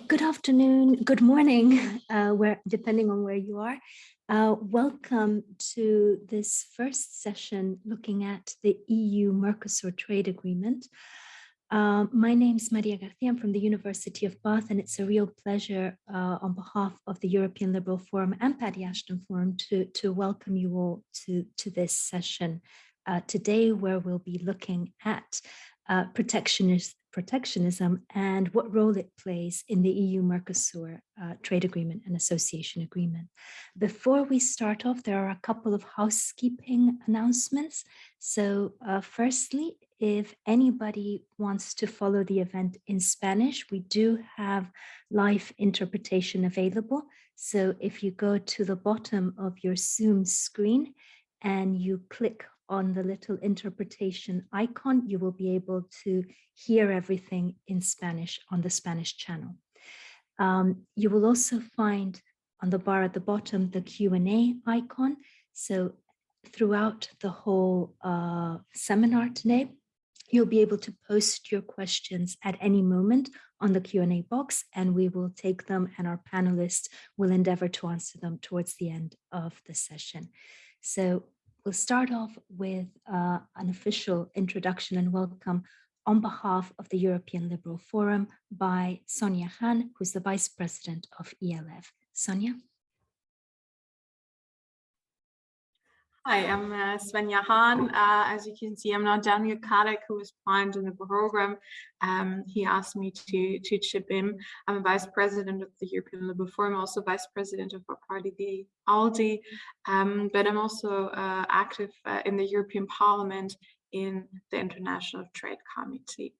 Good afternoon, good morning, depending on where you are. Welcome to this first session looking at the EU-Mercosur trade agreement. My name is Maria Garcia. I'm from the University of Bath, and it's a real pleasure on behalf of the European Liberal Forum and Paddy Ashton Forum to welcome you all to this session today, where we'll be looking at protectionism and what role it plays in the EU-Mercosur trade agreement and association agreement. Before we start off, there are a couple of housekeeping announcements. So firstly, if anybody wants to follow the event in Spanish, we do have live interpretation available. So if you go to the bottom of your Zoom screen and you click on the little interpretation icon, you will be able to hear everything in Spanish on the Spanish channel. You will also find on the bar at the bottom the Q&A icon. So throughout the whole seminar today, you'll be able to post your questions at any moment on the Q&A box, and we will take them, and our panelists will endeavor to answer them towards the end of the session. So we'll start off with an official introduction and welcome on behalf of the European Liberal Forum by Sonia Han, who's the Vice President of ELF. Sonia? Hi, I'm Svenja Han. As you can see, I'm not Daniel Kadek, who was planned in the program. He asked me to chip in. I'm a Vice President of the European Liberal Forum, also Vice President of our party, the ALDE, but I'm also active in the European Parliament in the International Trade Committee.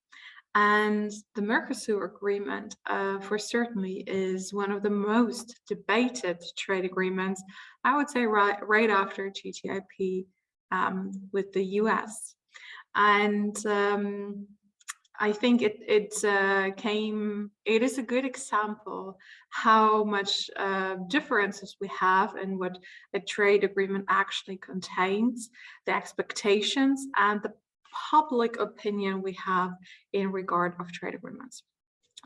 And the Mercosur Agreement, for certainly, is one of the most debated trade agreements, I would say right after TTIP with the US. And I think it is a good example how much differences we have in what a trade agreement actually contains, the expectations and the public opinion we have in regard of trade agreements.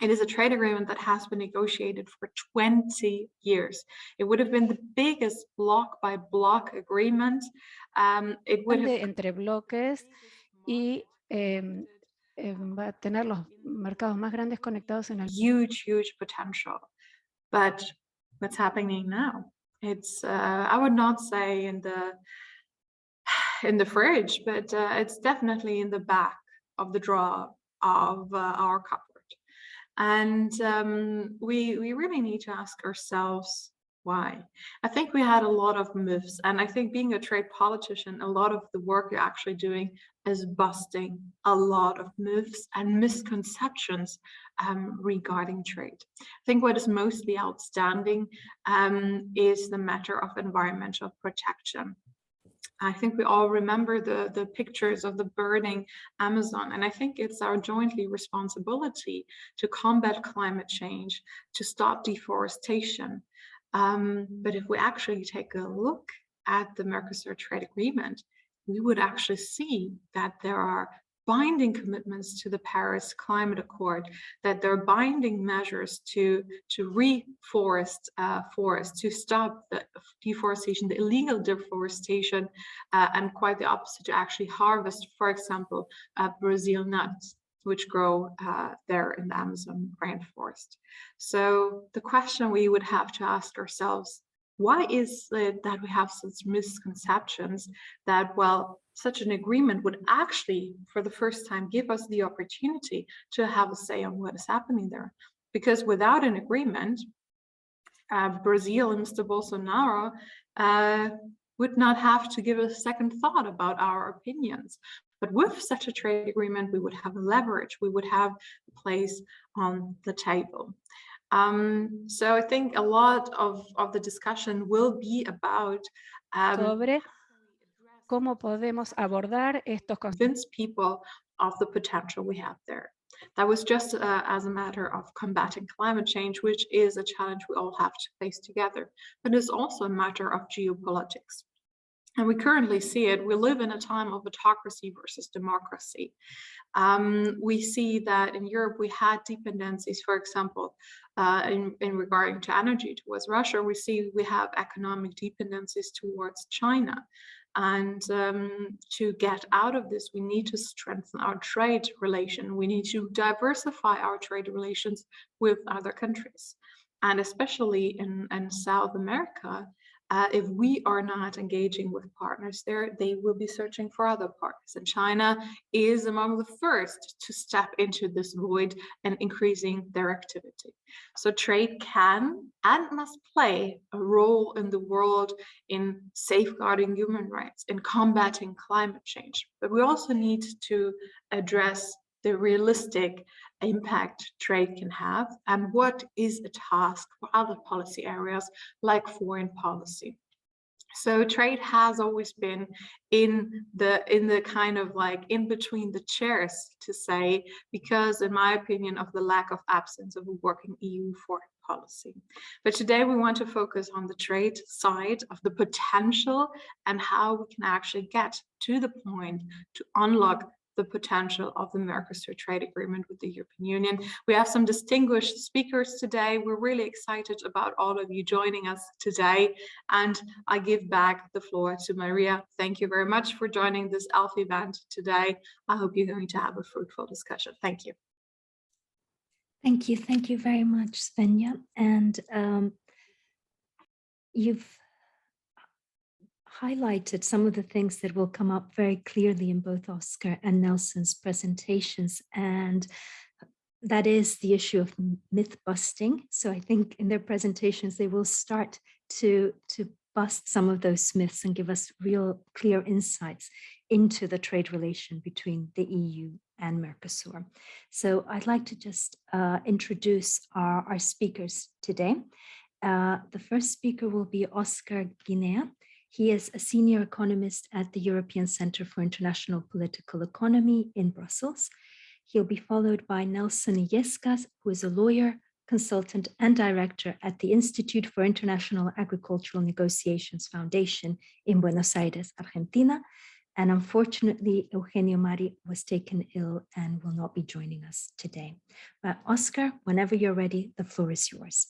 It is a trade agreement that has been negotiated for 20 years. It would have been the biggest block by block agreement. It would have entre bloques y va a tener los mercados más grandes conectados en el huge potential. But what's happening now? It's I would not say in the fridge, but it's definitely in the back of the drawer of our cupboard. And we really need to ask ourselves why. I think we had a lot of myths, and I think being a trade politician, a lot of the work you're actually doing is busting a lot of myths and misconceptions regarding trade. I think what is mostly outstanding is the matter of environmental protection. I think we all remember the pictures of the burning Amazon, and I think it's our jointly responsibility to combat climate change, to stop deforestation. But if we actually take a look at the Mercosur trade agreement, we would actually see that there are binding commitments to the Paris Climate Accord, that there are binding measures to reforest forests, to stop the deforestation, the illegal deforestation, and quite the opposite, to actually harvest, for example, Brazil nuts, which grow there in the Amazon rainforest. So the question we would have to ask ourselves, why is it that we have such misconceptions that, well, such an agreement would actually, for the first time, give us the opportunity to have a say on what is happening there? Because without an agreement, Brazil and Mr. Bolsonaro would not have to give a second thought about our opinions. But with such a trade agreement, we would have leverage, we would have a place on the table. So I think a lot of the discussion will be about sobre cómo podemos abordar estos convince people of the potential we have there. That was just as a matter of combating climate change, which is a challenge we all have to face together, but it's also a matter of geopolitics. And we currently see it. We live in a time of autocracy versus democracy. We see that in Europe, we had dependencies, for example, in regarding to energy towards Russia. We see we have economic dependencies towards China. And to get out of this, we need to strengthen our trade relation. We need to diversify our trade relations with other countries. And especially in South America, if we are not engaging with partners there, they will be searching for other partners. And China is among the first to step into this void and increasing their activity. So trade can and must play a role in the world in safeguarding human rights, in combating climate change. But we also need to address the realistic impact trade can have and what is a task for other policy areas like foreign policy. So trade has always been in the kind of like in between the chairs, to say, because in my opinion of the lack of absence of a working EU foreign policy. But today we want to focus on the trade side of the potential and how we can actually get to the point to unlock the potential of the Mercosur trade agreement with the European Union. We have some distinguished speakers today. We're really excited about all of you joining us today. And I give back the floor to Maria. Thank you very much for joining this ELF event today. I hope you're going to have a fruitful discussion. Thank you. Thank you. Thank you very much, Svenja. And you've highlighted some of the things that will come up very clearly in both Oscar and Nelson's presentations, and that is the issue of myth busting. So I think in their presentations, they will start to bust some of those myths and give us real clear insights into the trade relation between the EU and Mercosur. So I'd like to just introduce our speakers today. The first speaker will be Oscar Guinea. He is a senior economist at the European Center for International Political Economy in Brussels. He'll be followed by Nelson Illescas, who is a lawyer, consultant, and director at the Institute for International Agricultural Negotiations Foundation in Buenos Aires, Argentina. And unfortunately, Eugenio Mari was taken ill and will not be joining us today. But Oscar, whenever you're ready, the floor is yours.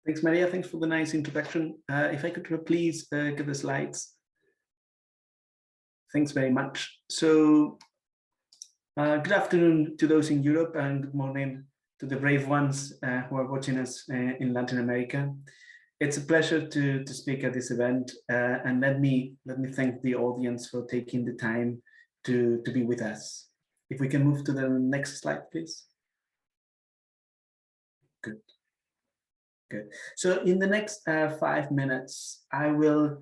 Thanks, Maria. Thanks for the nice introduction. If I could please get the slides. Thanks very much. So, good afternoon to those in Europe and good morning to the brave ones who are watching us in Latin America. It's a pleasure to speak at this event, and let me thank the audience for taking the time to be with us. If we can move to the next slide, please. Good. Good. So in the next 5 minutes, I will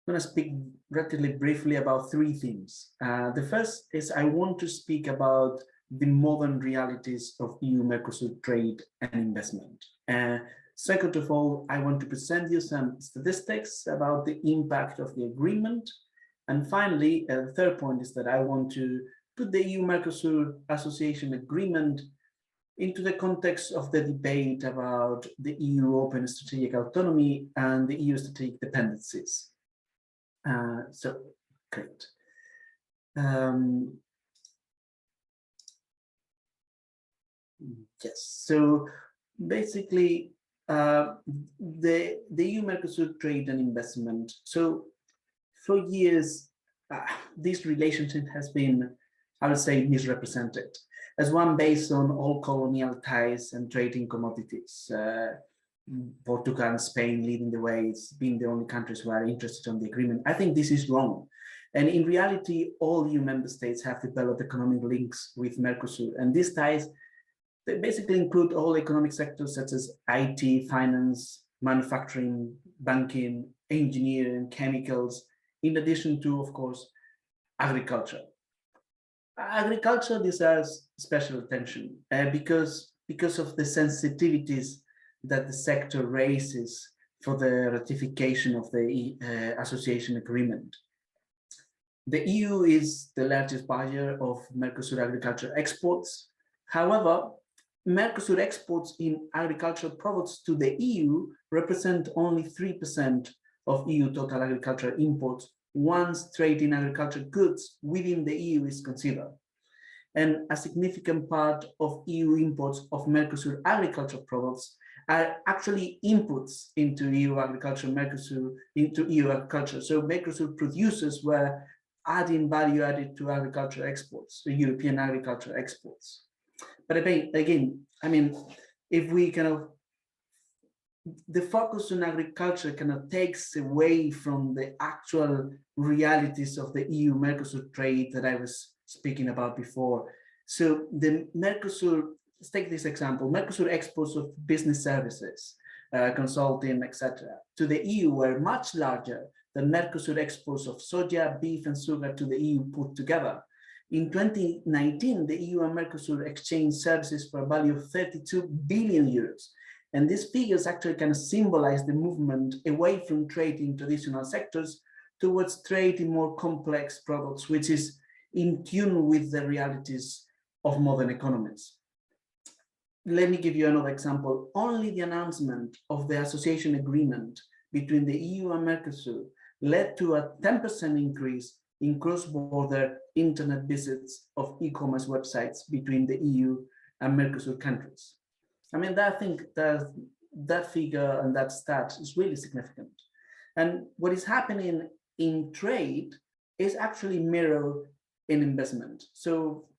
going to speak relatively briefly about three themes. The first is I want to speak about the modern realities of EU-Mercosur trade and investment. Second of all, I want to present you some statistics about the impact of the agreement. And finally, the third point is that I want to put the EU-Mercosur Association Agreement into the context of the debate about the EU open strategic autonomy and the EU strategic dependencies. So, great. Yes, so basically, the EU-Mercosur trade and investment. So for years, this relationship has been, I would say, misrepresented as one based on all colonial ties and trading commodities. Portugal and Spain leading the way, being the only countries who are interested in the agreement. I think this is wrong. And in reality, all EU member states have developed economic links with Mercosur. And these ties, they basically include all economic sectors such as IT, finance, manufacturing, banking, engineering, chemicals, in addition to, of course, agriculture. Agriculture deserves special attention because of the sensitivities that the sector raises for the ratification of the association agreement. The EU is the largest buyer of Mercosur agriculture exports. However, Mercosur exports in agricultural products to the EU represent only 3% of EU total agricultural imports once trade in agricultural goods within the EU is considered. And a significant part of EU imports of Mercosur agricultural products are actually inputs into EU agriculture, into EU agriculture. So Mercosur producers were adding value added to agriculture exports, to European agriculture exports. But again, I mean, if we the focus on agriculture takes away from the actual realities of the EU-Mercosur trade that I was speaking about before. So the Mercosur, let's take this example, Mercosur exports of business services, consulting, etc., to the EU were much larger than Mercosur exports of soja, beef, and sugar to the EU put together. In 2019, the EU and Mercosur exchanged services for a value of 32 billion euros. And these figures actually symbolize the movement away from trade in traditional sectors towards trade in more complex products, which is in tune with the realities of modern economies. Let me give you another example. Only the announcement of the association agreement between the EU and Mercosur led to a 10% increase in cross-border internet visits of e-commerce websites between the EU and Mercosur countries. I mean, I think that figure and that stat is really significant. And what is happening in trade is actually mirrored in investment. So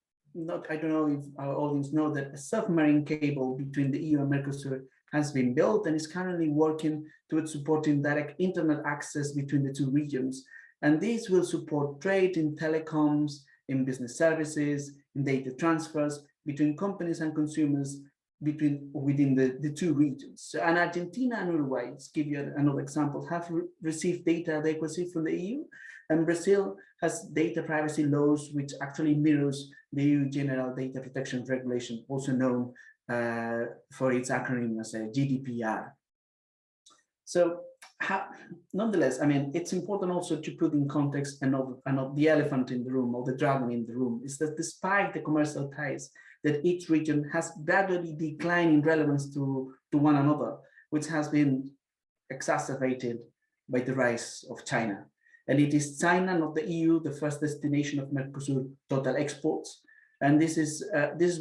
I don't know if our audience know that a submarine cable between the EU and Mercosur has been built and is currently working towards supporting direct internet access between the two regions. And this will support trade in telecoms, in business services, in data transfers between companies and consumers within the two regions. So, and Argentina and Uruguay, to give you another example, have received data adequacy from the EU, and Brazil has data privacy laws which actually mirrors the EU General Data Protection Regulation, also known for its acronym as GDPR. So nonetheless, I mean, it's important also to put in context the elephant in the room, or the dragon in the room, is that despite the commercial ties that each region has gradually declined in relevance to one another, which has been exacerbated by the rise of China. And it is China, not the EU, the first destination of Mercosur total exports. And this is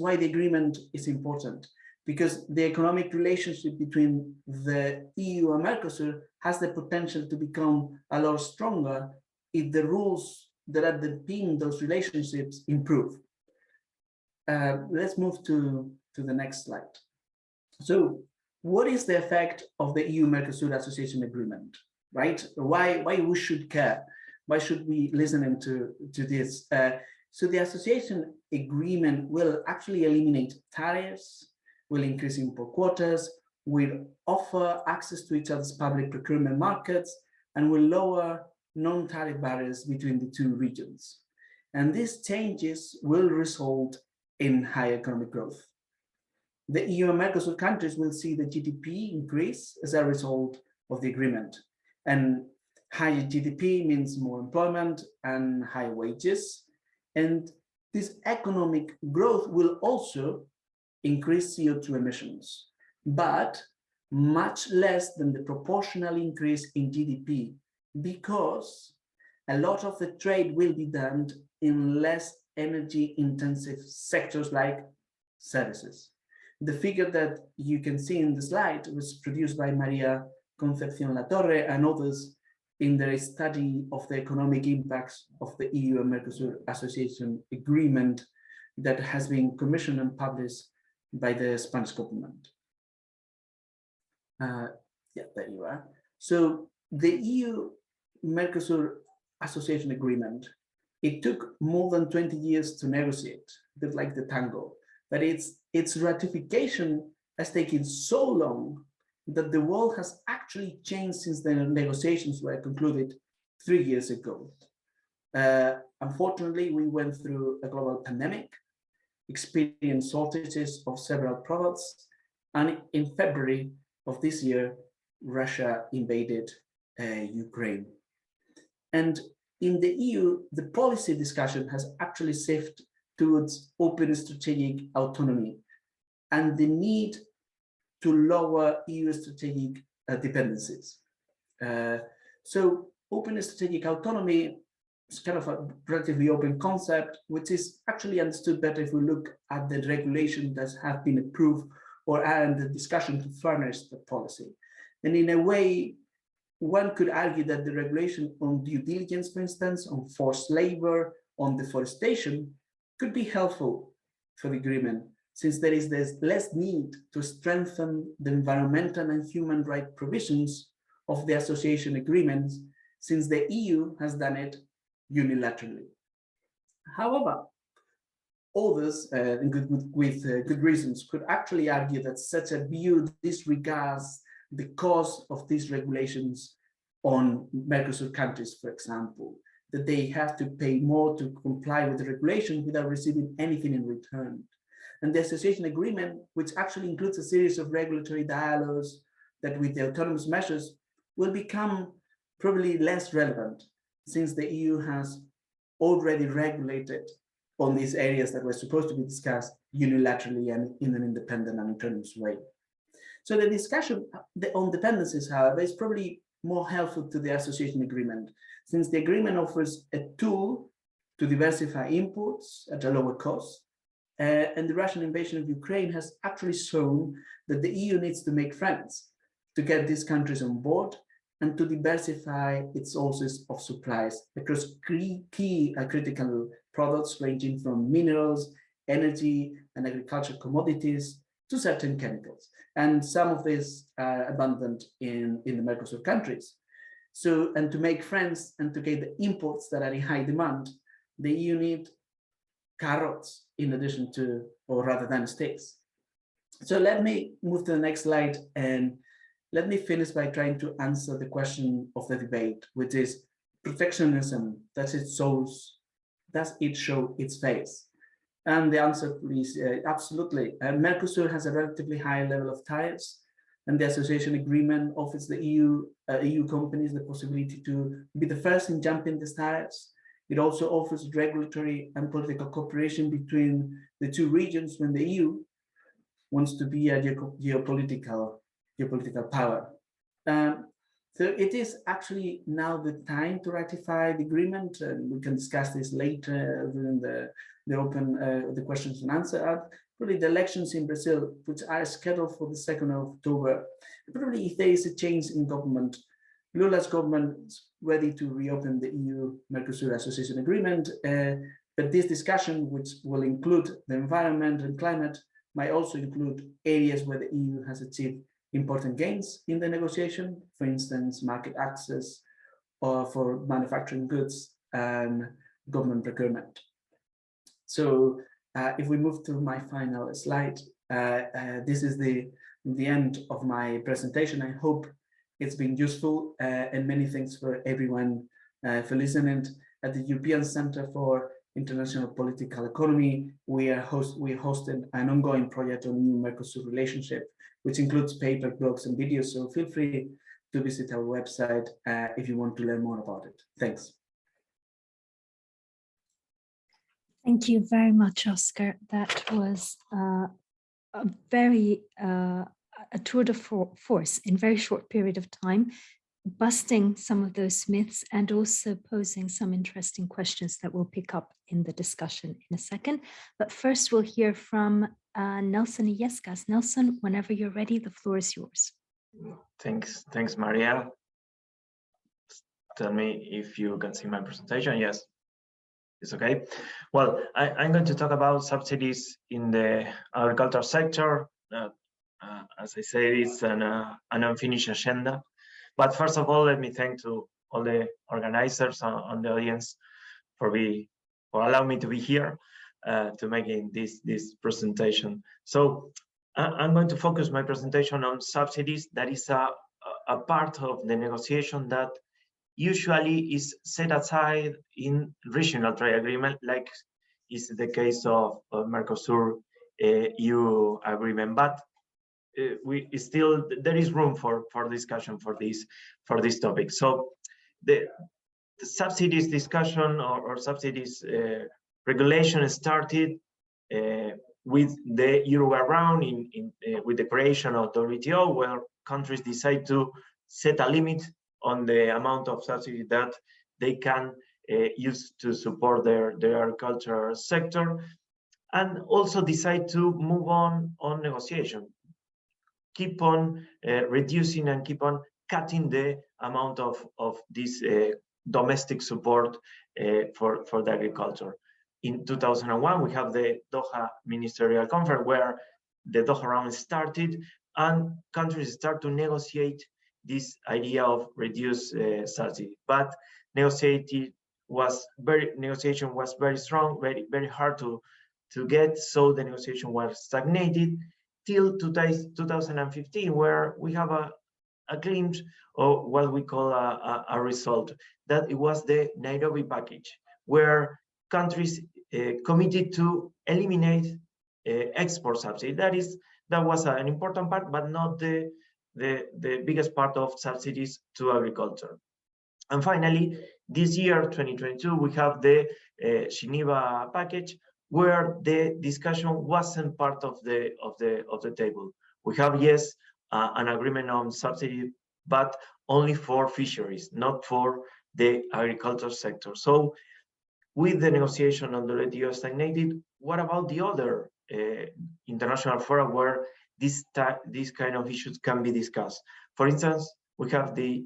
why the agreement is important, because the economic relationship between the EU and Mercosur has the potential to become a lot stronger if the rules that underpin those relationships improve. Let's move to the next slide. So what is the effect of the EU-Mercosur Association Agreement, right? Why we should care? Why should we listen to this? So the association agreement will actually eliminate tariffs, will increase import quotas, will offer access to each other's public procurement markets, and will lower non-tariff barriers between the two regions. And these changes will result in high economic growth. The EU and Mercosur countries will see the GDP increase as a result of the agreement. And higher GDP means more employment and high wages. And this economic growth will also increase CO2 emissions, but much less than the proportional increase in GDP, because a lot of the trade will be done in less energy-intensive sectors like services. The figure that you can see in the slide was produced by Maria Concepcion Latorre and others in their study of the economic impacts of the EU and Mercosur Association Agreement that has been commissioned and published by the Spanish government. Yeah, there you are. So the EU-Mercosur Association Agreement, it took more than 20 years to negotiate, a bit like the tango, but its ratification has taken so long that the world has actually changed since the negotiations were concluded 3 years ago. Unfortunately, we went through a global pandemic, experienced shortages of several products, and in February of this year, Russia invaded Ukraine. And in the EU, the policy discussion has actually shifted towards open strategic autonomy and the need to lower EU strategic dependencies. So open strategic autonomy is kind of a relatively open concept, which is actually understood better if we look at the regulation that have been approved or are in the discussion to furnish the policy. And in a way, one could argue that the regulation on due diligence, for instance, on forced labor, on deforestation, could be helpful for the agreement, since there's less need to strengthen the environmental and human rights provisions of the association agreements, since the EU has done it unilaterally. However, others, with good reasons, could actually argue that such a view disregards the cost of these regulations on Mercosur countries, for example, that they have to pay more to comply with the regulation without receiving anything in return. And the association agreement, which actually includes a series of regulatory dialogues that with the autonomous measures will become probably less relevant, since the EU has already regulated on these areas that were supposed to be discussed unilaterally and in an independent and autonomous way. So the discussion on dependencies, however, is probably more helpful to the association agreement, since the agreement offers a tool to diversify imports at a lower cost. And the Russian invasion of Ukraine has actually shown that the EU needs to make friends to get these countries on board and to diversify its sources of supplies across key critical products ranging from minerals, energy, and agricultural commodities to certain chemicals. And some of these are abundant in the Mercosur countries. So, and to make friends and to get the imports that are in high demand, the EU need carrots in addition to, or rather than sticks. So let me move to the next slide, and let me finish by trying to answer the question of the debate, which is protectionism, does it show its face? And the answer is absolutely. Mercosur has a relatively high level of tariffs, and the association agreement offers the EU companies the possibility to be the first in jumping these tariffs. It also offers regulatory and political cooperation between the two regions when the EU wants to be a geopolitical power. So it is actually now the time to ratify the agreement, and we can discuss this later during the questions and answer. Probably the elections in Brazil, which are scheduled for the 2nd of October, probably if there is a change in government, Lula's government is ready to reopen the EU-Mercosur Association Agreement, but this discussion, which will include the environment and climate, might also include areas where the EU has achieved important gains in the negotiation, for instance, market access or for manufacturing goods and government procurement. So if we move to my final slide, this is the end of my presentation. I hope it's been useful, and many thanks for everyone for listening. At the European Center for International Political Economy, we are hosting an ongoing project on EU-Mercosur relationship, which includes paper, blogs, and videos. So feel free to visit our website if you want to learn more about it. Thanks. Thank you very much, Oscar. That was a very a tour de force in a very short period of time, busting some of those myths and also posing some interesting questions that we'll pick up in the discussion in a second. But first, we'll hear from Nelson Illescas. Nelson, whenever you're ready, the floor is yours. Thanks, Maria. Tell me if you can see my presentation. Yes, it's okay. Well, I'm going to talk about subsidies in the agricultural sector. As I say, it's an unfinished agenda. But first of all, let me thank to all the organizers on the audience for allowing me to be here to making this presentation. So I'm going to focus my presentation on subsidies. That is a part of the negotiation that usually is set aside in regional trade agreement, like is the case of Mercosur EU agreement. But there is room for discussion for this topic. So the subsidies discussion or subsidies regulation started with the Uruguay round with the creation of the WTO, where countries decide to set a limit on the amount of subsidy that they can use to support their agricultural sector, and also decide to move on negotiation, keep on reducing and keep on cutting the amount of this domestic support for the agriculture. In 2001, we have the Doha Ministerial Conference where the Doha round started, and countries start to negotiate this idea of reduced subsidy. But negotiation was very strong, very hard to get. So the negotiation was stagnated till 2015, where we have a glimpse of what we call a result, that it was the Nairobi package, where countries committed to eliminate export subsidy. That was an important part, but not the biggest part of subsidies to agriculture. And finally, this year, 2022, we have the Geneva package, where the discussion wasn't part of the table. We have, yes, an agreement on subsidy, but only for fisheries, not for the agriculture sector. So with the negotiation on the WTO stagnated, what about the other international fora where this kind of issues can be discussed? For instance, we have the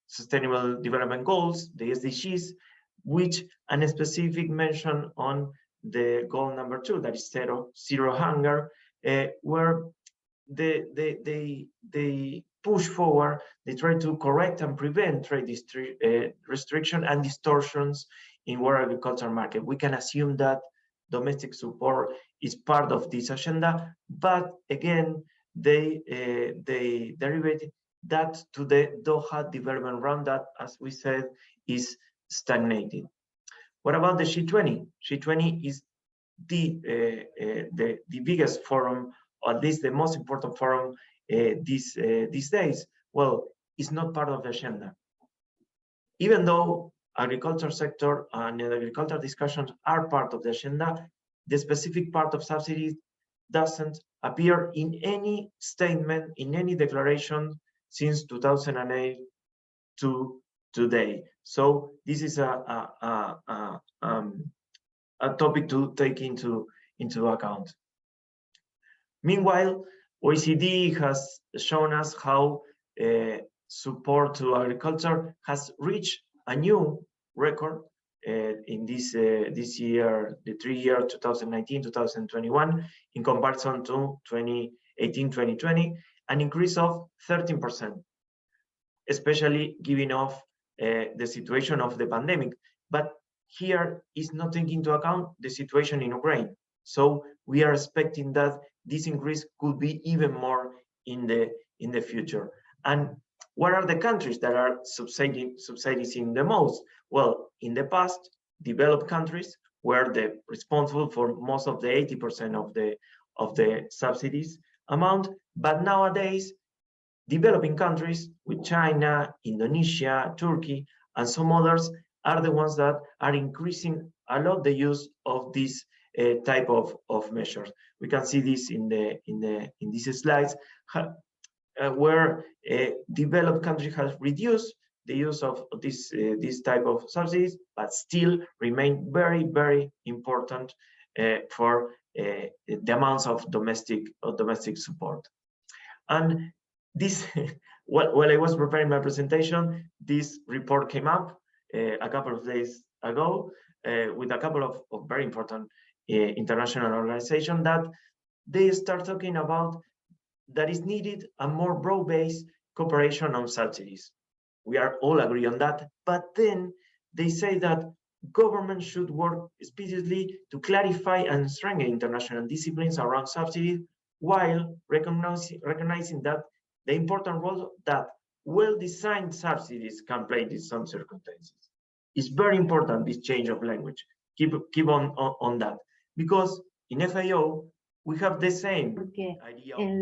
Sustainable Development Goals, the SDGs, which a specific mention on the goal number 2, that is zero hunger, where they push forward, they try to correct and prevent trade restriction and distortions in world agriculture market. We can assume that domestic support is part of this agenda, but again, they derivate that to the Doha development round that, as we said, is stagnated. What about the G20? G20 is the biggest forum, or at least the most important forum these days. Well, it's not part of the agenda. Even though agriculture sector and agricultural discussions are part of the agenda, the specific part of subsidies doesn't appear in any statement, in any declaration since 2008 to today. So this is a topic to take into account. Meanwhile, OECD has shown us how support to agriculture has reached a new record in this year, the 3-year 2019-2021, in comparison to 2018-2020, an increase of 13%, especially giving off the situation of the pandemic. But here is not taking into account the situation in Ukraine. So we are expecting that this increase could be even more in the future. And what are the countries that are subsidizing the most? Well, in the past, developed countries were responsible for most of the 80% of the subsidies amount, but nowadays, developing countries with China, Indonesia, Turkey, and some others are the ones that are increasing a lot the use of this type of measures. We can see this in these slides, where developed countries have reduced the use of this type of subsidies, but still remain very, very important for the amounts of domestic support. And this, while I was preparing my presentation, this report came up a couple of days ago with a couple of very important international organizations that they start talking about that is needed a more broad-based cooperation on subsidies. We are all agree on that, but then they say that government should work expeditiously to clarify and strengthen international disciplines around subsidies, while recognizing that the important role that well-designed subsidies can play in some circumstances. It's very important, this change of language. Keep on that, because in FAO we have the same idea. En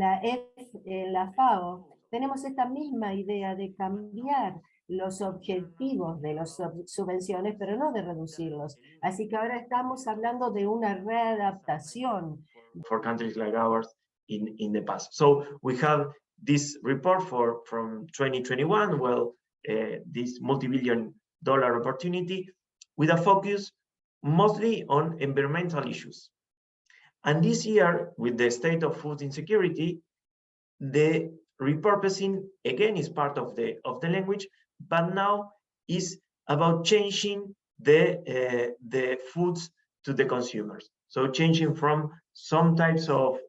la FAO tenemos esta misma idea de cambiar los objetivos de las subvenciones, pero no de reducirlos. Así que ahora estamos hablando de una readaptación. For countries like ours in the past. So we have this report from 2021, well, this multi-billion-dollar opportunity with a focus mostly on environmental issues. And this year, with the state of food insecurity, the repurposing again is part of the language, but now is about changing the foods to the consumers. So changing from some types of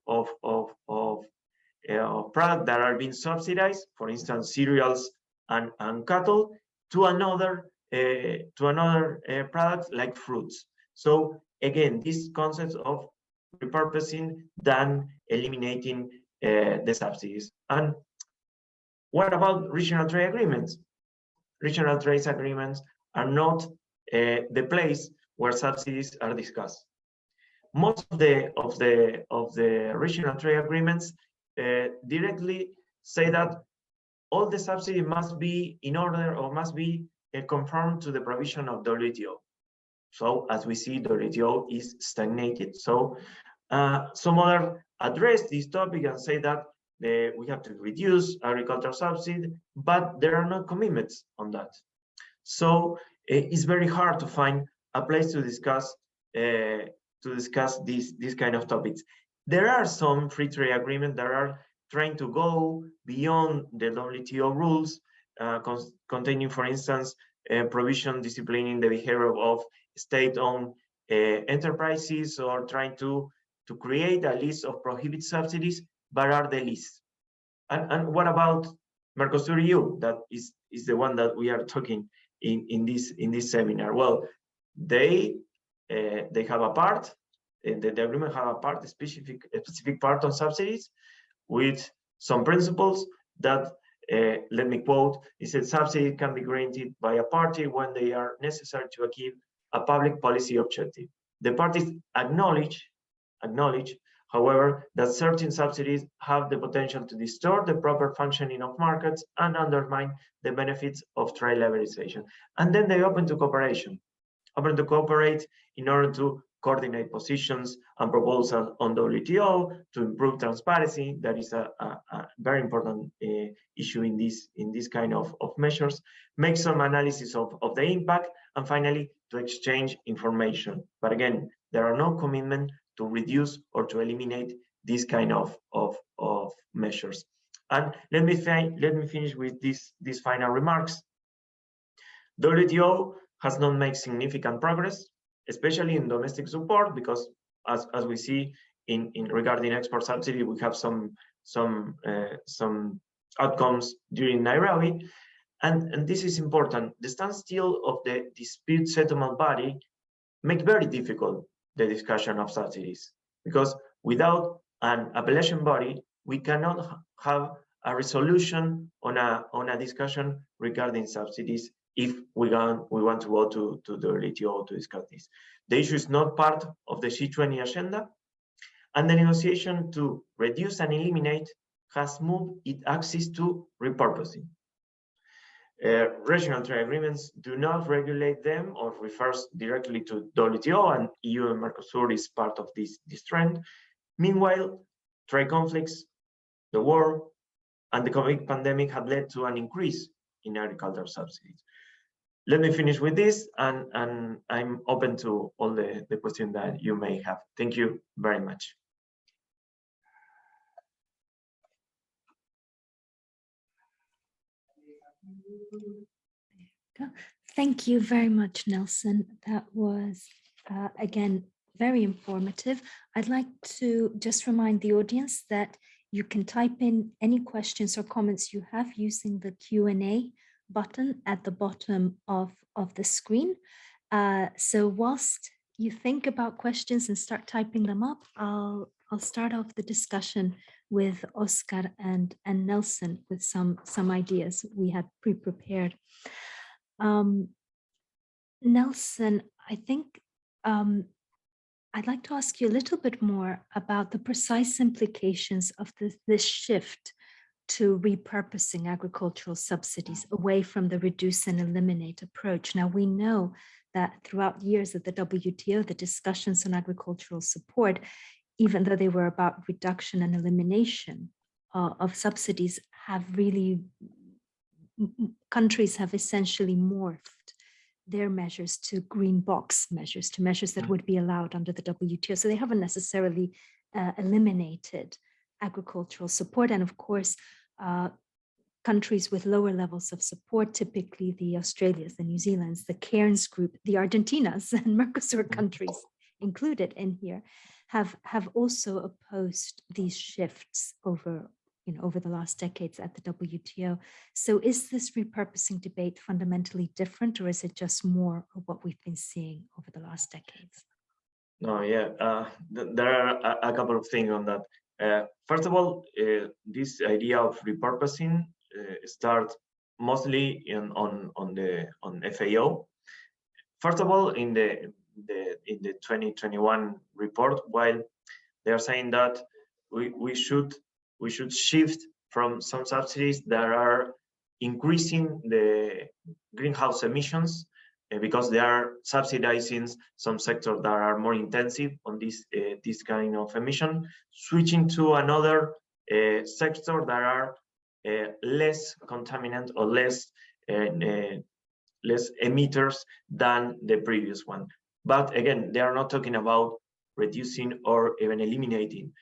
products that are being subsidized, for instance, cereals and cattle, to another products like fruits. So again, this concept of repurposing than eliminating the subsidies. And what about regional trade agreements? Regional trade agreements are not the place where subsidies are discussed. Most of the regional trade agreements directly say that all the subsidies must be in order or must be conform to the provision of WTO. So as we see, WTO is stagnated. So some other address this topic and say that we have to reduce agricultural subsidy, but there are no commitments on that. So it's very hard to find a place to discuss these kind of topics. There are some free trade agreements that are trying to go beyond the WTO rules, containing, for instance, provision disciplining the behavior of state-owned enterprises, or trying to create a list of prohibited subsidies, but are the least. And what about Mercosur EU? That is the one that we are talking in this seminar. Well, they have a part, the agreement have a part, a specific part on subsidies, with some principles that, let me quote, it said subsidy can be granted by a party when they are necessary to achieve a public policy objective. The parties acknowledge, however, that certain subsidies have the potential to distort the proper functioning of markets and undermine the benefits of trade liberalization. And then they open to cooperation, in order to coordinate positions and proposals on WTO to improve transparency. That is a very important issue in this kind of measures. Make some analysis of the impact, and finally to exchange information. But again, there are no commitment to reduce or to eliminate these kind of measures. And let me finish with these final remarks. WTO has not made significant progress, especially in domestic support, because as we see in regarding export subsidy, we have some outcomes during Nairobi, and this is important. The standstill of the dispute settlement body make very difficult the discussion of subsidies, because without an appellation body, we cannot have a resolution on a discussion regarding subsidies if we want to go to the WTO to discuss this. The issue is not part of the G20 agenda, and the negotiation to reduce and eliminate has moved its axis to repurposing. Regional trade agreements do not regulate them or refers directly to WTO, and EU and Mercosur is part of this trend. Meanwhile, trade conflicts, the war, and the COVID pandemic have led to an increase in agricultural subsidies. Let me finish with this, and I'm open to all the questions that you may have. Thank you very much. Thank you very much, Nelson. That was, again, very informative. I'd like to just remind the audience that you can type in any questions or comments you have using the Q&A button at the bottom of the screen. So whilst you think about questions and start typing them up, I'll start off the discussion with Oscar and Nelson with some ideas we had pre-prepared. Nelson, I think I'd like to ask you a little bit more about the precise implications of this shift to repurposing agricultural subsidies away from the reduce and eliminate approach. Now, we know that throughout years at the WTO, the discussions on agricultural support, even though they were about reduction and elimination of subsidies, have really countries have essentially morphed their measures to green box measures, to measures that would be allowed under the WTO. So they haven't necessarily eliminated agricultural support. And of course, countries with lower levels of support, typically the Australias, the New Zealands, the Cairns Group, the Argentinas and Mercosur countries included in here, have also opposed these shifts over the last decades at the WTO. So is this repurposing debate fundamentally different, or is it just more of what we've been seeing over the last decades? No, yeah, there are a couple of things on that. First of all, this idea of repurposing starts mostly on FAO. First of all, in the 2021 report, while they are saying that we should shift from some subsidies that are increasing the greenhouse emissions because they are subsidizing some sectors that are more intensive on this kind of emission, switching to another sector that are less contaminant or less emitters than the previous one. But again, they are not talking about reducing or even eliminating.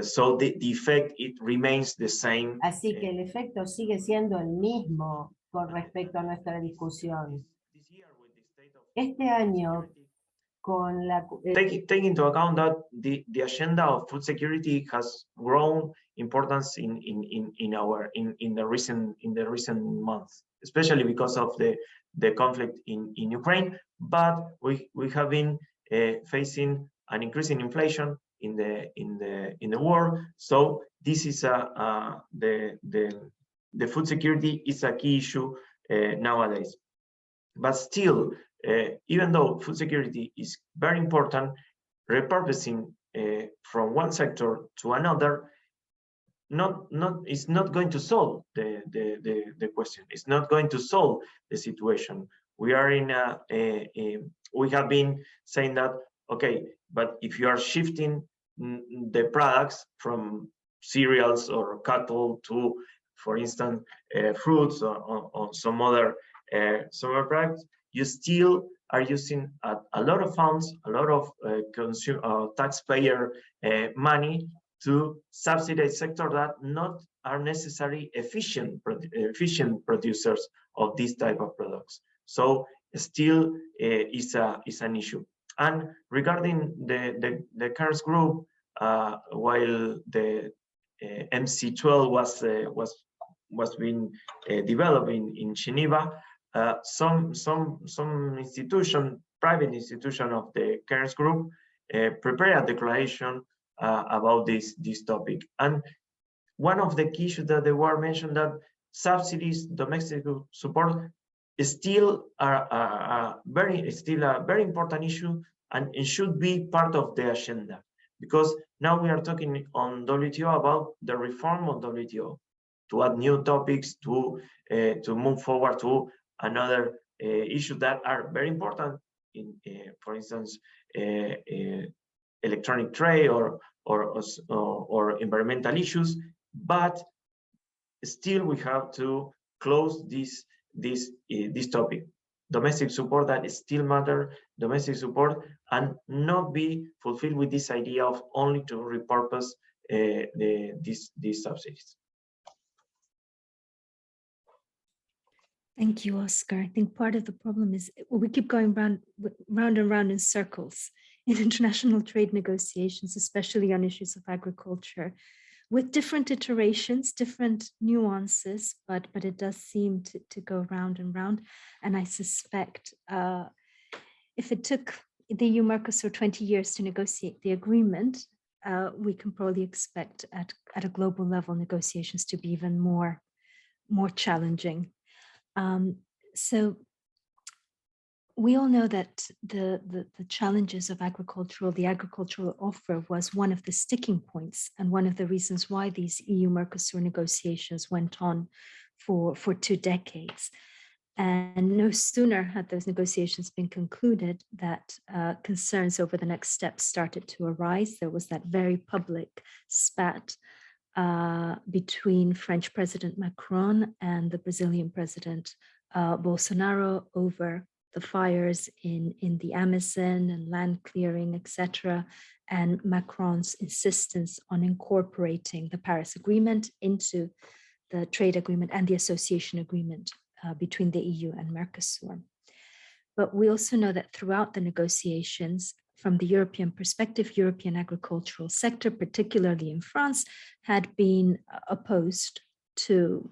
So the effect, it remains the same. Así que el efecto sigue siendo el mismo con respecto a nuestra discusión. Este año, con la take into account that the agenda of food security has grown importance in the recent months, especially because of the conflict in Ukraine. But we have been facing an increasing inflation in the world. So this is the food security is a key issue nowadays. But still, even though food security is very important, repurposing from one sector to another is not going to solve the question. It's not going to solve the situation. We are we have been saying that, okay, but if you are shifting the products from cereals or cattle to, for instance, fruits or some other products, you still are using a lot of funds, a lot of taxpayer money to subsidize sectors that not are necessarily efficient producers of this type of products. So still is an issue. And regarding the Cairns group, while the MC12 was being developed in Geneva, some private institution of the Cairns group prepared a declaration about this topic. And one of the key issues that they were mentioned, that subsidies, domestic support, still a very important issue, and it should be part of the agenda, because now we are talking on WTO about the reform of WTO, to add new topics, to move forward to another issue that are very important in, for instance, electronic trade or environmental issues. But still, we have to close this topic. Domestic support, that still matter, domestic support, and not be fulfilled with this idea of only to repurpose these subsidies. Thank you, Oscar. I think part of the problem is we keep going round and round in circles in international trade negotiations, especially on issues of agriculture, with different iterations, different nuances, but it does seem to go round and round. And I suspect if it took the EU-Mercosur 20 years to negotiate the agreement, we can probably expect at a global level negotiations to be even more challenging. So we all know that the challenges of the agricultural offer was one of the sticking points and one of the reasons why these EU-Mercosur negotiations went on for 2 decades. And no sooner had those negotiations been concluded that concerns over the next steps started to arise. There was that very public spat between French President Macron and the Brazilian President Bolsonaro over the fires in the Amazon and land clearing, etc., and Macron's insistence on incorporating the Paris Agreement into the trade agreement and the association agreement between the EU and Mercosur. But we also know that throughout the negotiations, from the European perspective, European agricultural sector, particularly in France, had been opposed to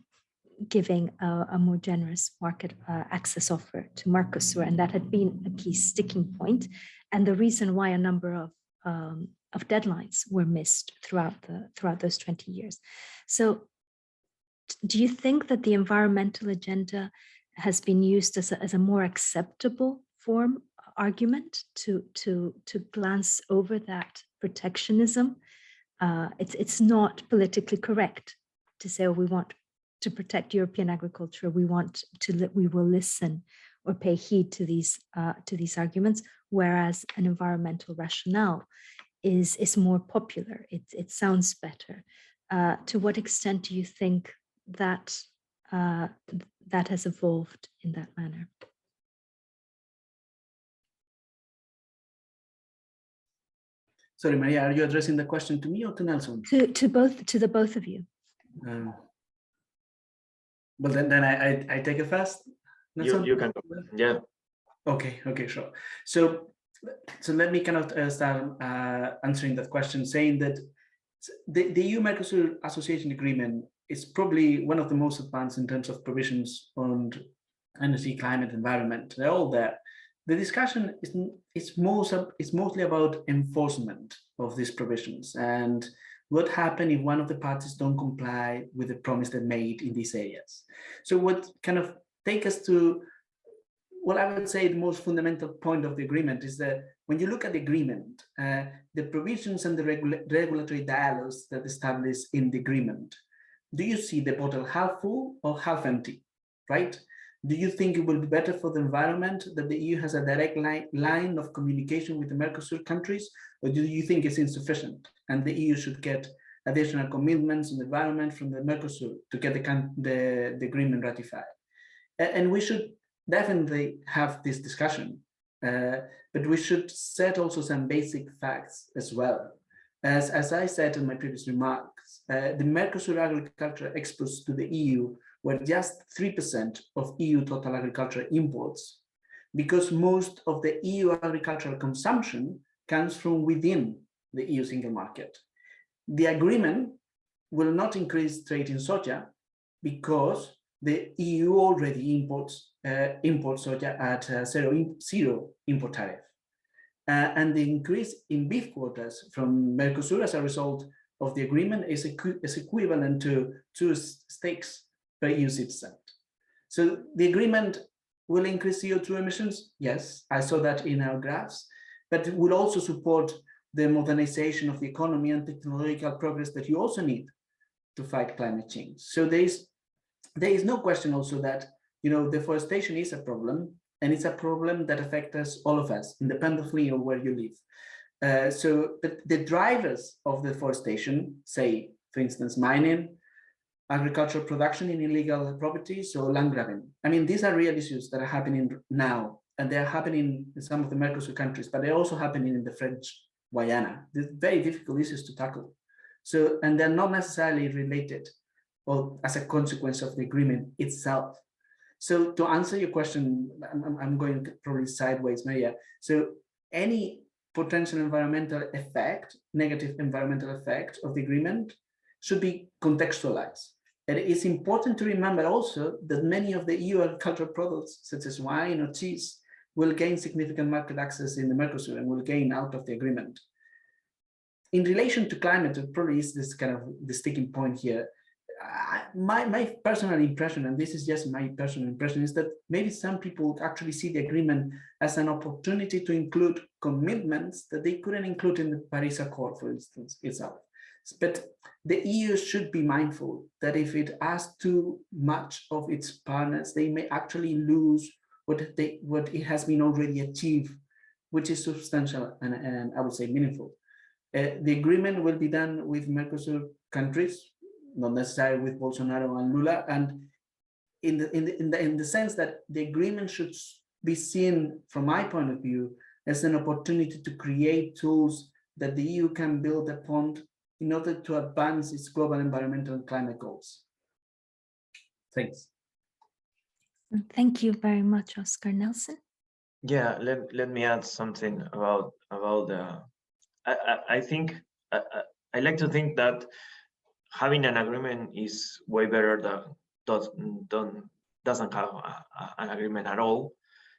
giving a more generous market access offer to Mercosur, and that had been a key sticking point, and the reason why a number of deadlines were missed throughout those 20 years. So, do you think that the environmental agenda has been used as a more acceptable form argument to glance over that protectionism? It's not politically correct to say, oh, we want to protect European agriculture, we will listen or pay heed to these arguments, whereas an environmental rationale is more popular. It sounds better. To what extent do you think that that has evolved in that manner? Sorry, Maria, are you addressing the question to me or to Nelson? To the both of you. Well, then I take it first. Nelson? You can go. Yeah. Okay, sure. So let me kind of start answering that question, saying that the EU-Mercosur Association Agreement is probably one of the most advanced in terms of provisions on energy, climate, environment. They're all there. The discussion is mostly about enforcement of these provisions and what happens if one of the parties don't comply with the promise they made in these areas. So what kind of take us to what I would say the most fundamental point of the agreement is that when you look at the agreement, the provisions and the regulatory dialogues that establish in the agreement, do you see the bottle half full or half empty, right? Do you think it will be better for the environment that the EU has a direct line of communication with the Mercosur countries, or do you think it's insufficient and the EU should get additional commitments on the environment from the Mercosur to get the agreement ratified? And we should definitely have this discussion, but we should set also some basic facts as well. As I said in my previous remarks, the Mercosur agriculture exports to the EU were just 3% of EU total agricultural imports, because most of the EU agricultural consumption comes from within the EU single market. The agreement will not increase trade in soja because the EU already imports soja at zero import tariff. And the increase in beef quotas from Mercosur as a result of the agreement is equivalent to 2 steaks per EU citizen. So the agreement will increase CO2 emissions. Yes, I saw that in our graphs, but it will also support the modernization of the economy and technological progress that you also need to fight climate change. So there is no question also that, deforestation is a problem, and it's a problem that affects us, all of us, independently of where you live. So the drivers of deforestation, say, for instance, mining, agricultural production in illegal properties, or land grabbing. I mean, these are real issues that are happening now, and they're happening in some of the Mercosur countries, but they're also happening in the French Guiana. These very difficult issues to tackle. So, and they're not necessarily related or as a consequence of the agreement itself. So to answer your question, I'm going probably sideways, Maria. So any potential environmental effect, negative environmental effect of the agreement should be contextualized. And it's important to remember also that many of the EU agricultural products, such as wine or cheese, will gain significant market access in the Mercosur and will gain out of the agreement. In relation to climate, it probably is this kind of the sticking point here. My personal impression, and this is just my personal impression, is that maybe some people actually see the agreement as an opportunity to include commitments that they couldn't include in the Paris Accord, for instance, itself. But the EU should be mindful that if it asks too much of its partners, they may actually lose what it has been already achieved, which is substantial and I would say meaningful. The agreement will be done with Mercosur countries, not necessarily with Bolsonaro and Lula, and in the sense that the agreement should be seen, from my point of view, as an opportunity to create tools that the EU can build upon in order to advance its global environmental and climate goals. Thanks. Thank you very much, Oscar. Nelson? Yeah, let me add something about the. I think I like to think that having an agreement is way better than doesn't have an agreement at all,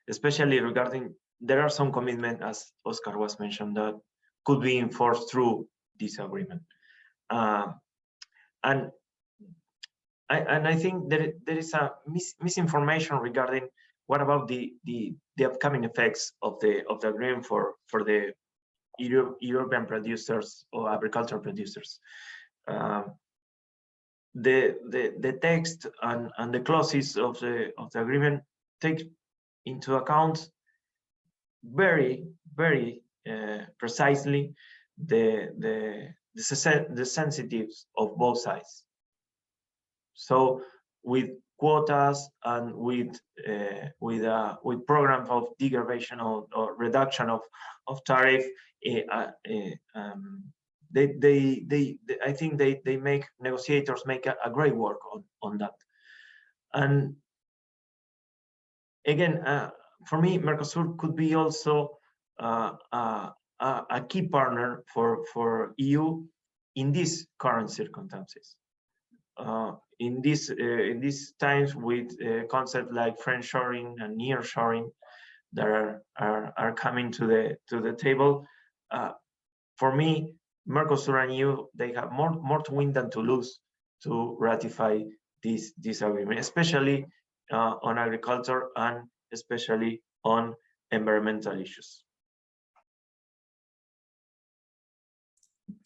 especially regarding there are some commitments, as Oscar was mentioned, that could be enforced through this agreement, and I think there is a misinformation regarding what about the upcoming effects of the agreement for the European producers or agricultural producers. The text and the clauses of the agreement take into account very precisely the sensitives of both sides. So with quotas and with programs of degradation or reduction of tariff, I think they make negotiators make a great work on that. And again, for me, Mercosur could be also a key partner for EU in these current circumstances. In these times with concepts like friendshoring and nearshoring that are coming to the table, for me, Mercosur and EU, they have more to win than to lose to ratify this agreement, especially on agriculture and especially on environmental issues.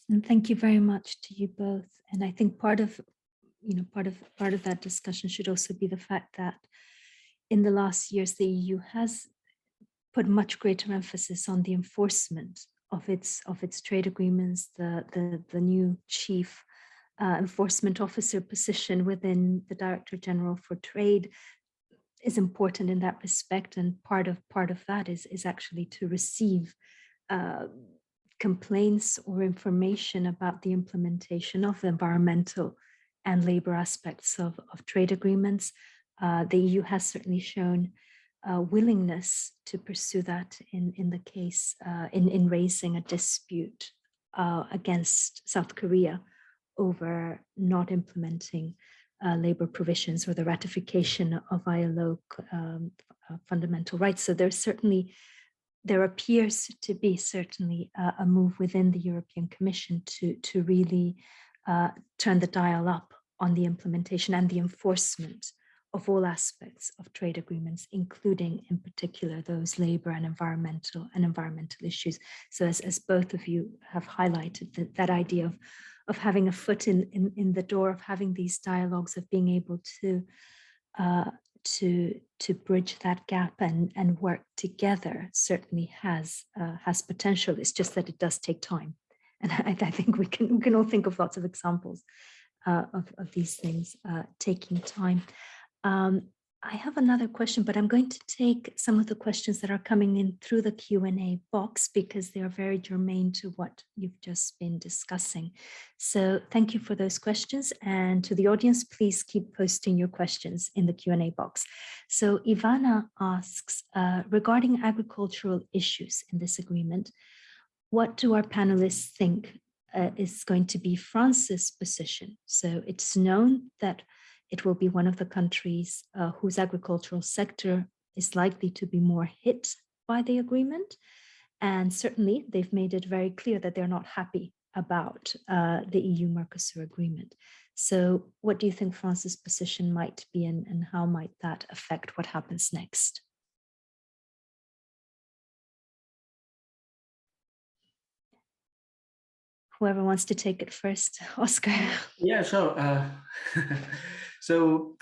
And thank you very much to you both. And I think part of that discussion should also be the fact that in the last years, the EU has put much greater emphasis on the enforcement of its trade agreements. The new chief enforcement officer position within the Director General for Trade is important in that respect, and part of that is actually to receive complaints or information about the implementation of environmental and labor aspects of trade agreements. The EU has certainly shown willingness to pursue that in the case in raising a dispute against South Korea over not implementing labor provisions or the ratification of ILO fundamental rights. So there appears to be certainly a move within the European Commission to really turn the dial up on the implementation and the enforcement of all aspects of trade agreements, including in particular those labor and environmental issues. So as both of you have highlighted, that idea of having a foot in the door, of having these dialogues, of being able to bridge that gap and work together certainly has potential. It's just that it does take time. And I think we can all think of lots of examples of these things taking time. I have another question, but I'm going to take some of the questions that are coming in through the Q&A box because they are very germane to what you've just been discussing. So thank you for those questions. And to the audience, please keep posting your questions in the Q&A box. So Ivana asks, regarding agricultural issues in this agreement, what do our panelists think is going to be France's position? So it's known that it will be one of the countries whose agricultural sector is likely to be more hit by the agreement. And certainly they've made it very clear that they're not happy about the EU-Mercosur agreement. So what do you think France's position might be, and how might that affect what happens next? Whoever wants to take it first, Oscar. Yeah, sure. So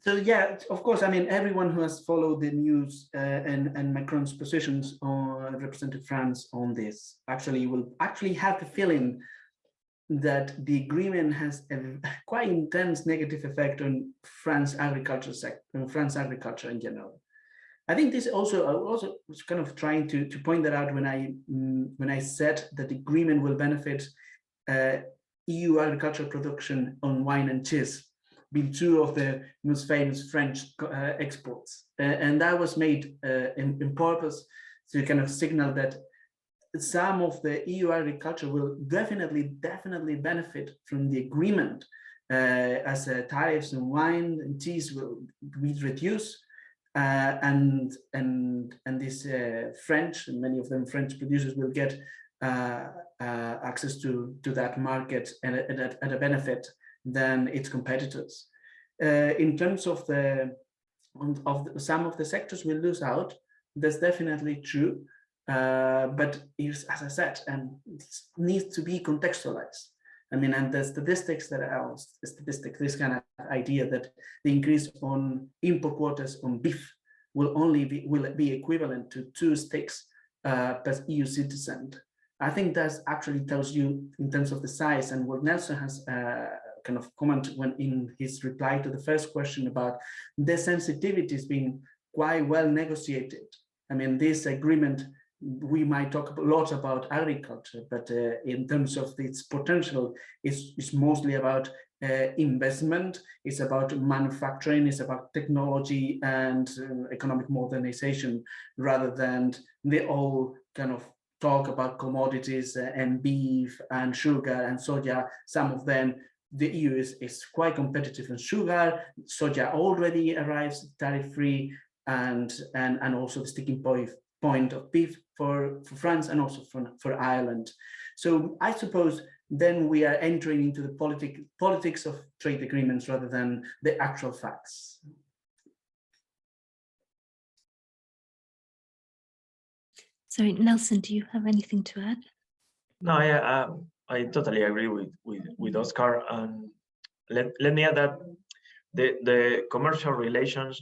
yeah, of course, I mean, everyone who has followed the news and Macron's positions on represented France on this will have the feeling that the agreement has a quite intense negative effect on France agriculture sector, on France agriculture in general. I think this also, I also was kind of trying to point that out when I said that the agreement will benefit EU agricultural production on wine and cheese, being two of the most famous French exports. And that was made in purpose to kind of signal that some of the EU agriculture will definitely benefit from the agreement as tariffs on wine and cheese will be reduced. And this French, many of them French producers will get access to that market and at a benefit than its competitors. In terms of some of the sectors will lose out, that's definitely true. But as I said, and it needs to be contextualized. I mean, and the statistics that are this kind of idea that the increase on import quotas on beef will be equivalent to 2 sticks per EU citizen. I think that actually tells you in terms of the size, and what Nelson has kind of commented when in his reply to the first question about the sensitivities being quite well negotiated. I mean, this agreement, we might talk a lot about agriculture, but in terms of its potential, it's mostly about investment, it's about manufacturing, it's about technology and economic modernization, rather than the all kind of talk about commodities and beef and sugar and soja. Some of them, the EU is quite competitive in sugar. Soja already arrives tariff-free, and also the sticking point of beef for France and also for Ireland. So I suppose then we are entering into the politics of trade agreements rather than the actual facts. Sorry, Nelson, do you have anything to add? No, yeah, I totally agree with Oscar. And let me add that the commercial relation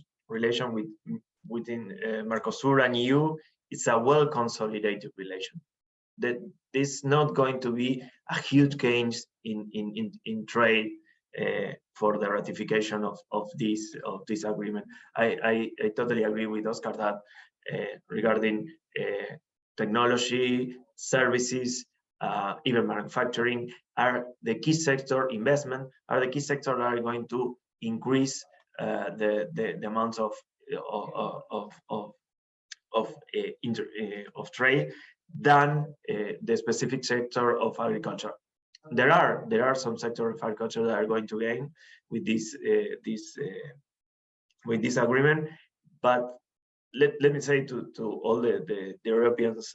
within Mercosur and EU, it's a well consolidated relation. That this is not going to be a huge change in trade for the ratification of this agreement. I totally agree with Oscar that regarding technology, services, even manufacturing are the key sector. Investment are the key sector that are going to increase the amount of trade than the specific sector of agriculture. There are some sectors of agriculture that are going to gain with this agreement, but let me say to all the Europeans,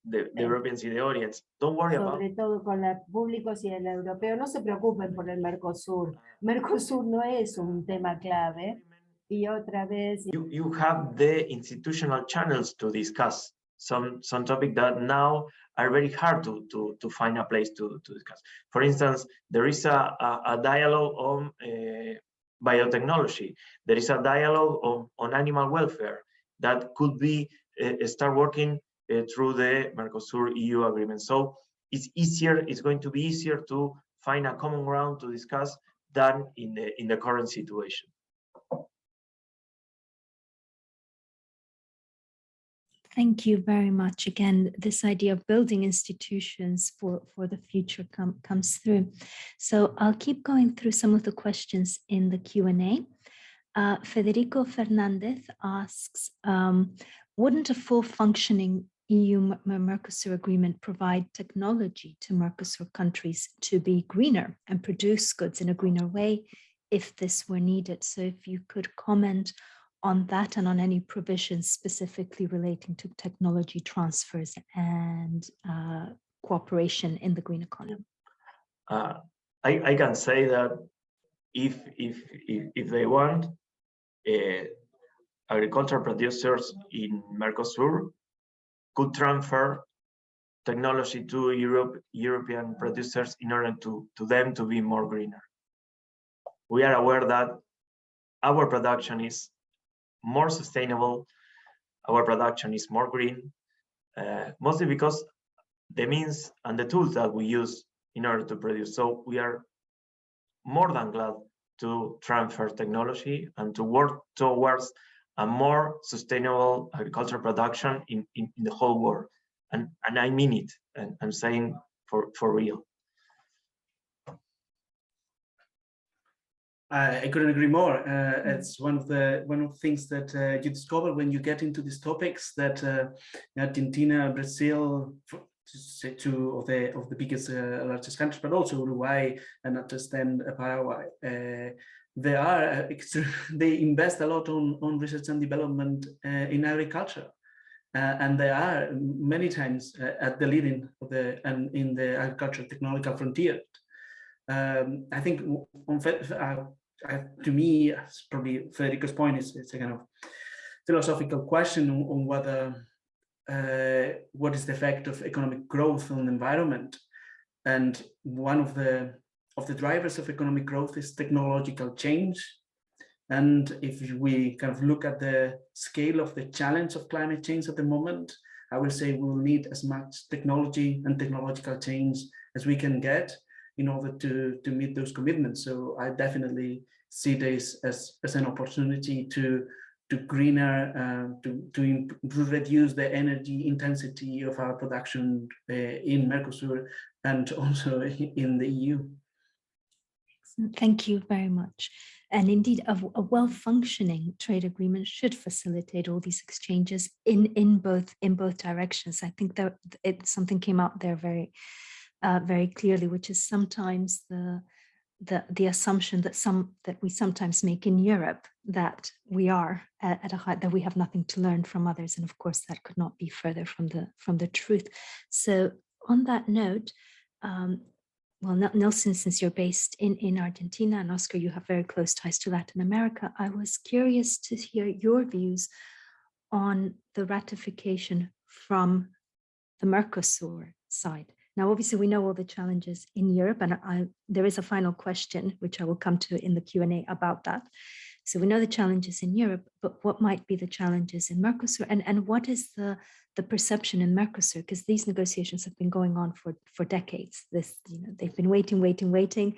the Europeans in the audience, don't worry about. Sobre todo con los públicos y el europeo, no se preocupen por el Mercosur. Mercosur no es un tema clave. Y otra vez, you have the institutional channels to discuss some topic that now are very hard to find a place to discuss. For instance, there is a dialogue on biotechnology. There is a dialogue on animal welfare that could be start working through the Mercosur EU agreement. So it's going to be easier to find a common ground to discuss than in the current situation. Thank you very much. Again, this idea of building institutions for the future comes through. So I'll keep going through some of the questions in the Q&A. Federico Fernandez asks, wouldn't a full functioning EU-Mercosur agreement provide technology to Mercosur countries to be greener and produce goods in a greener way if this were needed? So if you could comment on that and on any provisions specifically relating to technology transfers and cooperation in the green economy. I can say that if they want, agricultural producers in Mercosur could transfer technology to European producers in order to them to be more greener. We are aware that our production is more sustainable, our production is more green, mostly because the means and the tools that we use in order to produce. So we are more than glad to transfer technology and to work towards a more sustainable agricultural production in the whole world. And I mean it, and I'm saying for real. I couldn't agree more. It's one of the things that you discover when you get into these topics, that Argentina, Brazil, to say two of the biggest, largest countries, but also Uruguay and not just then Paraguay. They invest a lot on research and development in agriculture, and they are many times at the leading of in the agricultural technological frontier. I think to me, it's probably Federico's point, it's a kind of philosophical question on whether what is the effect of economic growth on the environment. And one of the drivers of economic growth is technological change. And if we kind of look at the scale of the challenge of climate change at the moment, I will say we will need as much technology and technological change as we can get in order to meet those commitments. So I definitely see this as an opportunity to greener, to reduce the energy intensity of our production in Mercosur and also in the EU. Thank you very much. And indeed, a well-functioning trade agreement should facilitate all these exchanges in both directions. I think that something came out there very clearly, which is sometimes the assumption that we sometimes make in Europe, that we are at a height that we have nothing to learn from others, and of course that could not be further from the truth. So on that note, well, Nelson, since you're based in Argentina, and Oscar, you have very close ties to Latin America, I was curious to hear your views on the ratification from the Mercosur side. Now, obviously, we know all the challenges in Europe, and there is a final question, which I will come to in the Q&A about that. So we know the challenges in Europe, but what might be the challenges in Mercosur, and what is the perception in Mercosur? Because these negotiations have been going on for decades. They've been waiting.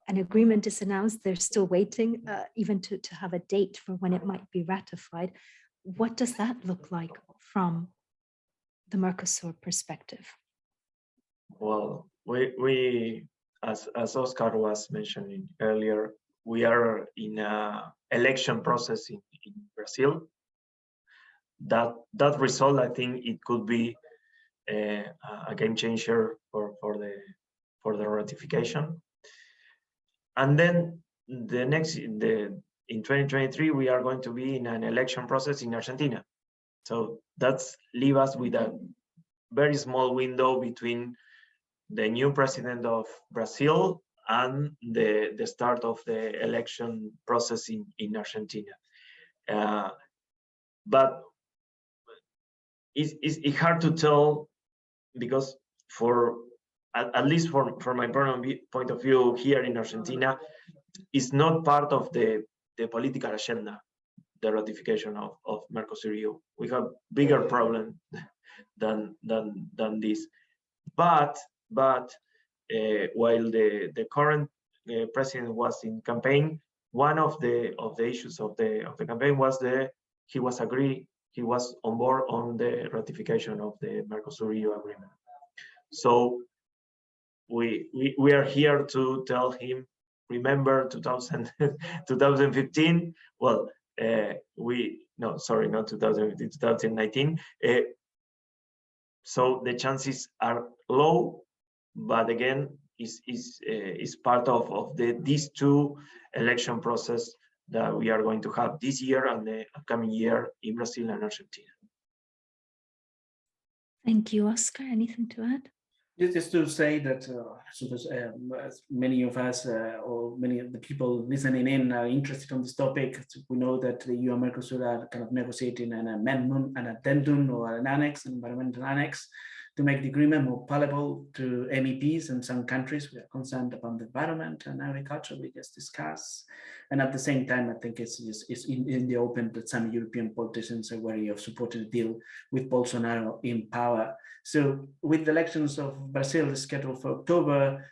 An agreement is announced, they're still waiting, even to have a date for when it might be ratified. What does that look like from the Mercosur perspective? Well, we as Oscar was mentioning earlier, we are in an election process in Brazil. That result, I think, it could be a game changer for the ratification. And then in 2023, we are going to be in an election process in Argentina. So that's leave us with a very small window between the new president of Brazil and the start of the election process in Argentina. But it's hard to tell, because at least for my point of view here in Argentina, it's not part of the political agenda, the ratification of Mercosur EU. We have bigger problem than this. But while the current president was in campaign, one of the issues of the campaign was he was on board on the ratification of the Mercosur EU agreement. So we are here to tell him, remember 2015. Well, not 2015, 2019. So the chances are low, but again, is part of these two election process that we are going to have this year and the upcoming year in Brazil and Argentina. Thank you, Oscar. Anything to add? Just to say that many of us or many of the people listening in are interested on this topic. We know that the EU and Mercosur are kind of negotiating an amendment, an addendum, or an annex, an environmental annex to make the agreement more palatable to MEPs in some countries. We are concerned about the environment and agriculture we just discussed. And at the same time, I think it's in the open that some European politicians are wary of supporting a deal with Bolsonaro in power. So with the elections of Brazil scheduled for October,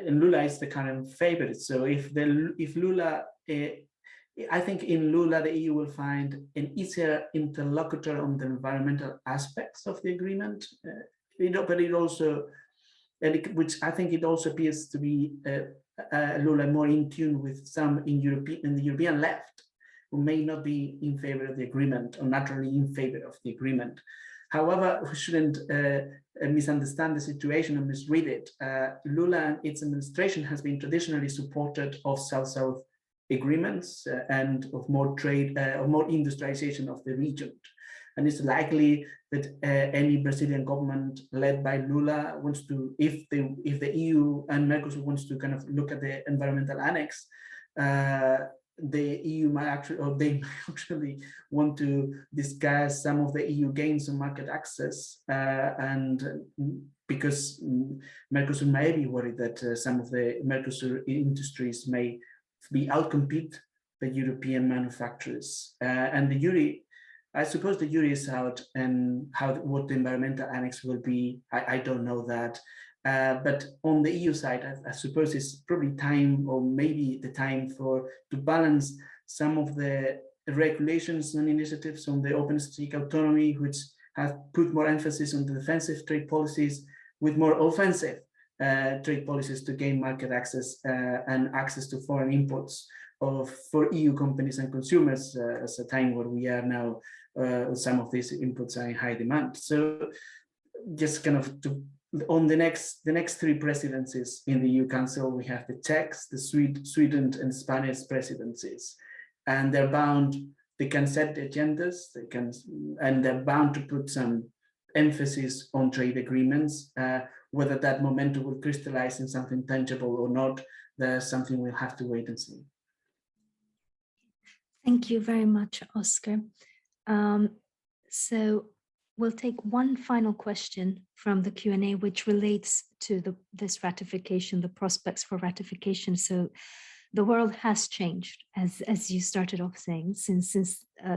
Lula is the current favorite. So if Lula, I think in Lula, the EU will find an easier interlocutor on the environmental aspects of the agreement. But it also, which I think it also appears to be Lula more in tune with some in the European left, who may not be in favor of the agreement or naturally in favor of the agreement. However, we shouldn't misunderstand the situation and misread it. Lula and its administration has been traditionally supported of South-South agreements and of more trade, of more industrialization of the region. And it's likely that any Brazilian government led by Lula wants to, if the EU and Mercosur wants to kind of look at the environmental annex, the EU might actually, or they might actually want to discuss some of the EU gains on market access, and because Mercosur may be worried that some of the Mercosur industries may be outcompete the European manufacturers, and the jury, I suppose the jury is out, and what the environmental annex will be, I don't know that. But on the EU side, I suppose it's probably time, or maybe the time to balance some of the regulations and initiatives on the open strategic autonomy, which have put more emphasis on the defensive trade policies, with more offensive trade policies to gain market access and access to foreign imports for EU companies and consumers, as a time where we are now, some of these inputs are in high demand. So just kind of on the next three presidencies in the EU Council, we have the Czechs, the Sweden and Spanish presidencies, and they can set the agendas, and they're bound to put some emphasis on trade agreements. Whether that momentum will crystallize in something tangible or not, there's something we'll have to wait and see. Thank you very much, Oscar. So we'll take one final question from the Q&A, which relates to this ratification, the prospects for ratification. So the world has changed, as you started off saying, since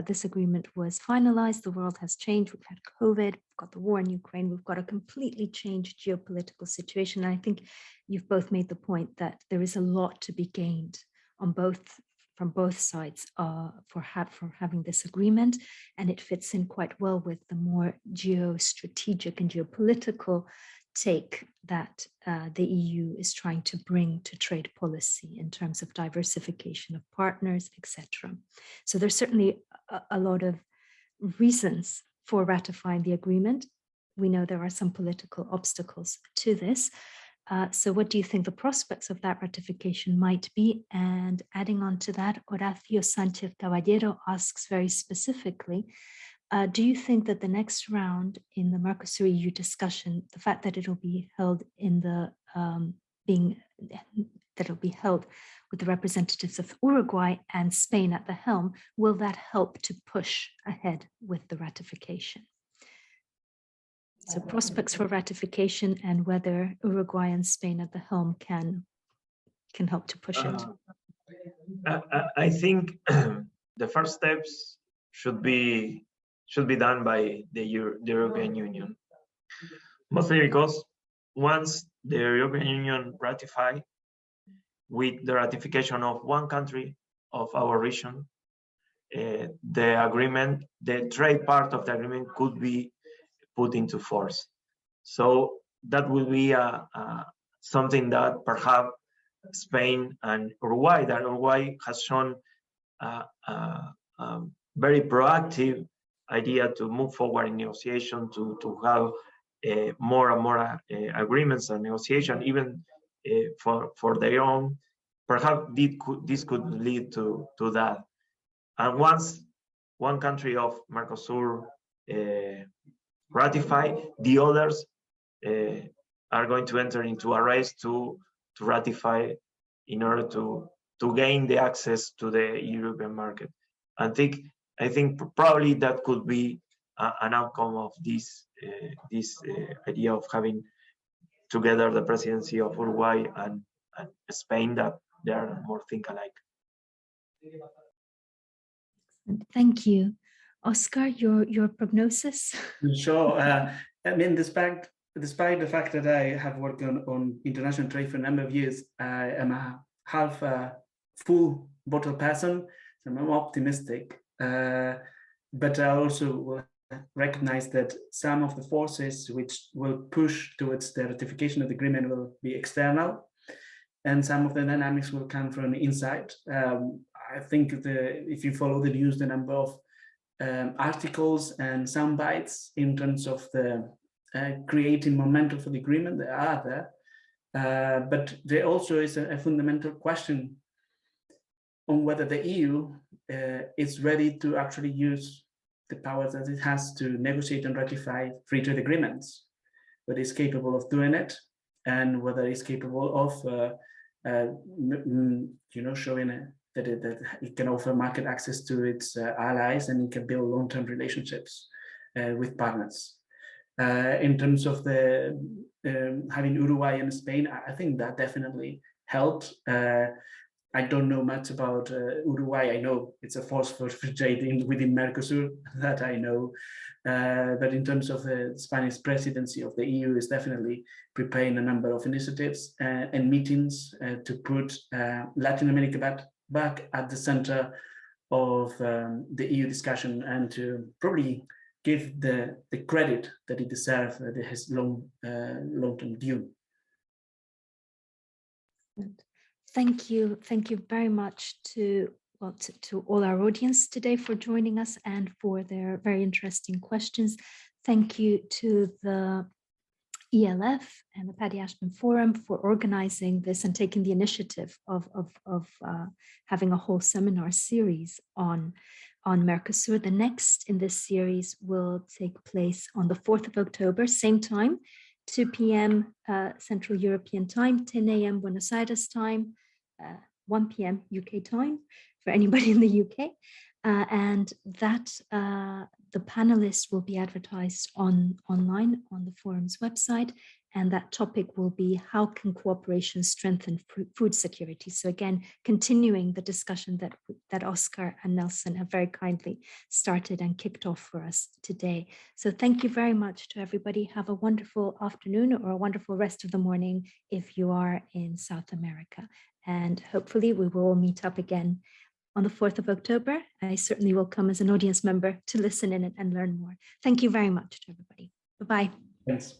this agreement was finalized. The world has changed. We've had COVID, we've got the war in Ukraine, we've got a completely changed geopolitical situation. And I think you've both made the point that there is a lot to be gained from both sides for having this agreement, and it fits in quite well with the more geostrategic and geopolitical take that the EU is trying to bring to trade policy in terms of diversification of partners, etc. So there's certainly a lot of reasons for ratifying the agreement. We know there are some political obstacles to this. So what do you think the prospects of that ratification might be? And adding on to that, Horacio Sanchez Caballero asks very specifically, do you think that the next round in the Mercosur EU discussion, the fact that it'll be held with the representatives of Uruguay and Spain at the helm, will that help to push ahead with the ratification? So prospects for ratification and whether Uruguay and Spain at the helm can help to push it. I think the first steps should be done by the European Union, mostly because once the European Union ratify, with the ratification of one country of our region, the agreement, the trade part of the agreement could be put into force. So that will be something that perhaps Spain and Uruguay, that Uruguay has shown very proactive idea to move forward in negotiation, to have more and more agreements and negotiation, even for their own. Perhaps this could lead to that. And once one country of Mercosur ratify, the others are going to enter into a race to ratify in order to gain the access to the European market. I think probably that could be an outcome of this idea of having together the presidency of Uruguay and Spain, that they are more think alike. Thank you. Oscar, your prognosis? Sure. I mean, despite the fact that I have worked on international trade for a number of years, I am a half full bottle person, so I'm optimistic. But I also will recognize that some of the forces which will push towards the ratification of the agreement will be external, and some of the dynamics will come from inside. I think if you follow the news, the number of articles and sound bites in terms of the creating momentum for the agreement, they are there. But there also is a fundamental question on whether the EU is ready to actually use the powers that it has to negotiate and ratify free trade agreements, whether it's capable of doing it, and whether it's capable of showing that it can offer market access to its allies, and it can build long-term relationships with partners. In terms of the having Uruguay and Spain, I think that definitely helped. I don't know much about Uruguay. I know it's a force for trade within Mercosur, that I know. But in terms of the Spanish presidency of the EU, is definitely preparing a number of initiatives and meetings to put Latin America back at the center of the EU discussion, and to probably give the credit that it deserves, that it has long-term view. Thank you very much to all our audience today for joining us and for their very interesting questions. Thank you to the ELF and the Paddy Ashton Forum for organizing this and taking the initiative of having a whole seminar series on Mercosur. The next in this series will take place on the 4th of October, same time, 2 p.m. Central European time, 10 a.m. Buenos Aires time, 1 p.m. UK time for anybody in the UK. And that the panelists will be advertised online on the forum's website, and that topic will be how can cooperation strengthen food security. So again, continuing the discussion that Oscar and Nelson have very kindly started and kicked off for us today. So thank you very much to everybody. Have a wonderful afternoon or a wonderful rest of the morning if you are in South America. And hopefully we will all meet up again on the 4th of October. I certainly will come as an audience member to listen in and learn more. Thank you very much to everybody. Bye-bye. Thanks.